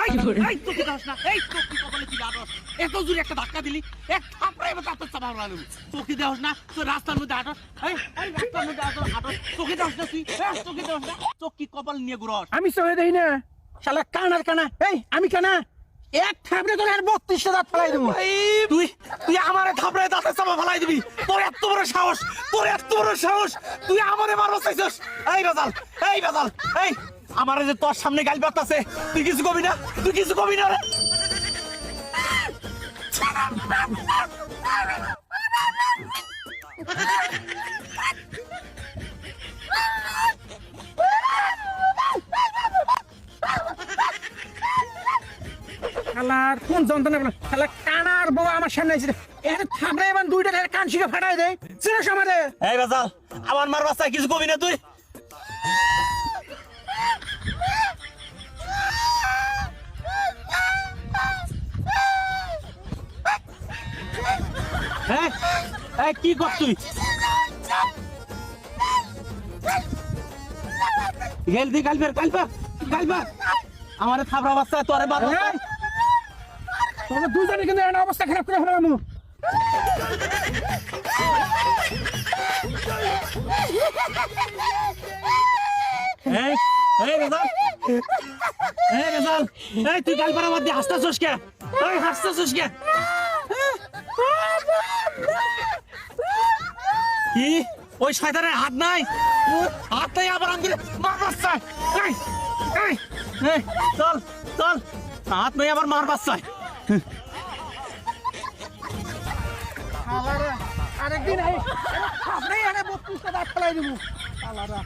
এই তো কি দাস না, এই তো কি কপালে তুই আটস, এত জোরে একটা ধাক্কা দিলি, এক থাপড়ায় এবার তার চাপা মারলাম। তোকে দেওস না, তোর রাস্তার মধ্যে আটস, এই রাস্তার মধ্যে আটস, তোকে দেওস না তুই, তোকে দেওস না, চোখ কি কপাল নিয়ে ঘুরস? আমি সহে দেই না শালা কানার কানা। এই আমি কানা, এক থাপড়ে তোর আর 32টা দাঁত ফেলাই দেবো। তুই তুই আমারে থাপড়ায় দাঁতের চাপা ফেলাই দিবি? তোর এত বড় সাহস, তোর এত বড় সাহস, তুই আমারে মারতে চাইছস? এই রাজাল, এই রাজাল, এই আমারে যে তোর সামনে গাল বাতাছে, তুই কিছু কবি না, তুই কিছু কবি না রে। শালার কোন যন্ত্রণা বলে, শালা কানার বউ আমার সামনে এসে এর থাপড়ে এবার দুইটা কান শিখে ফাটাই দেয়। চিনস আমারে? এই রাজাল, আমার মার বাচ্চা কিছু কবি না তুই? হ্যাঁ, এই কি কর তুই? গেল দি গালবার, গালবার, গালবার, আমারে থাপড়া বাচ্চা তোরে মারো। তোমরা দুজনে কিন্তু এর অবস্থা খারাপ করে ফেলাম। এই এই রাজাল, এই রাজাল, এই তুই গালবার আমার দিয়ে হাসতাছস কে? এই হাসতাছস কে? কি ওই শয়তানের হাত নাই? হাত নাই আবার আঙ্গুলে মার বাচ্চা। এই এই এই চল চল, হাত নাই আবার মার বাচ্চা। আরেকদিন এই থাপড়ে এনে 32টা দাঁত ফেলাই দেবো। শালারা